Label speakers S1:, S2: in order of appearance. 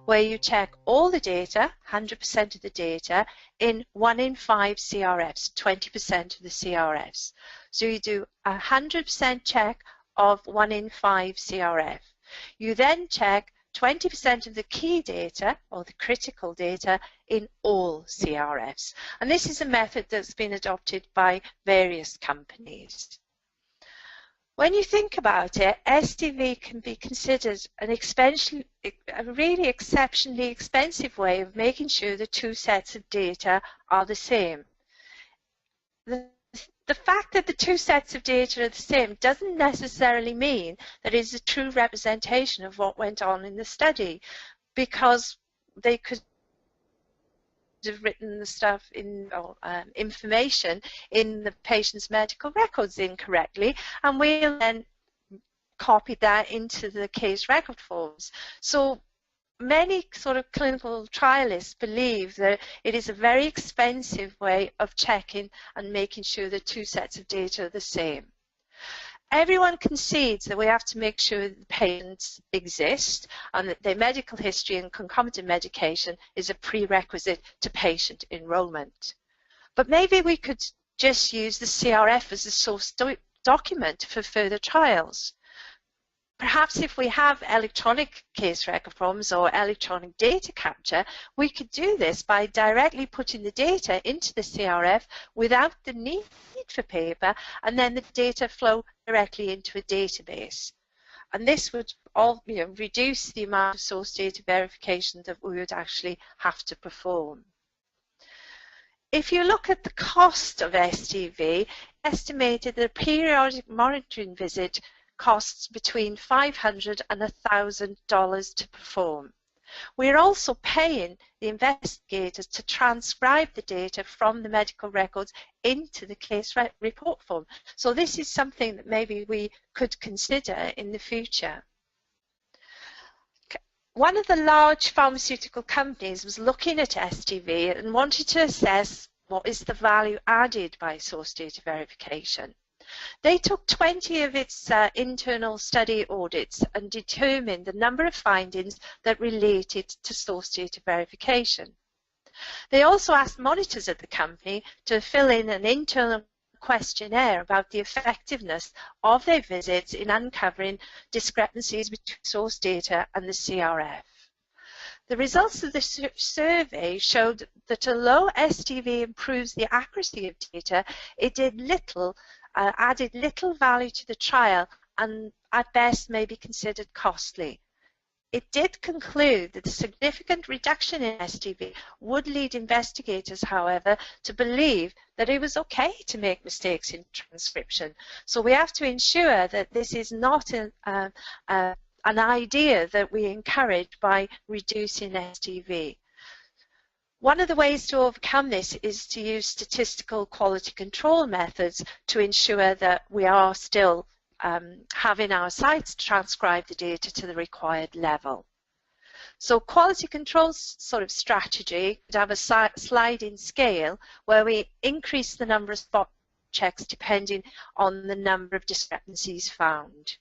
S1: where you check all the data, 100% of the data, in 1 in 5 CRFs, 20% of the CRFs. So you do a 100% check of 1 in 5 CRF. You then check 20% of the key data, or the critical data, in all CRFs. And this is a method that's been adopted by various companies. When you think about it, SDV can be considered a really exceptionally expensive way of making sure the two sets of data are the same. The fact that the two sets of data are the same doesn't necessarily mean that it's a true representation of what went on in the study, because they could have written the stuff in information in the patient's medical records incorrectly, and we'll then copy that into the case record forms. So many sort of clinical trialists believe that it is a very expensive way of checking and making sure the two sets of data are the same. Everyone concedes that we have to make sure that the patients exist and that their medical history and concomitant medication is a prerequisite to patient enrollment. But maybe we could just use the CRF as a source document for further trials. Perhaps if we have electronic case record forms or electronic data capture, we could do this by directly putting the data into the CRF without the need for paper, and then the data flow directly into a database. And this would all, reduce the amount of source data verification that we would actually have to perform. If you look at the cost of SDV, estimated that a periodic monitoring visit costs between $500 and $1,000 to perform. We're also paying the investigators to transcribe the data from the medical records into the case report form. So this is something that maybe we could consider in the future. One of the large pharmaceutical companies was looking at SDV and wanted to assess what is the value added by source data verification. They took 20 of its internal study audits and determined the number of findings that related to source data verification. They also asked monitors at the company to fill in an internal questionnaire about the effectiveness of their visits in uncovering discrepancies between source data and the CRF. The results of the survey showed that although SDV improves the accuracy of data, it added little value to the trial and at best may be considered costly. It did conclude that the significant reduction in SDV would lead investigators, however, to believe that it was okay to make mistakes in transcription. So we have to ensure that this is not an idea that we encourage by reducing SDV. One of the ways to overcome this is to use statistical quality control methods to ensure that we are still having our sites transcribe the data to the required level. So quality control sort of strategy could have a sliding scale where we increase the number of spot checks depending on the number of discrepancies found.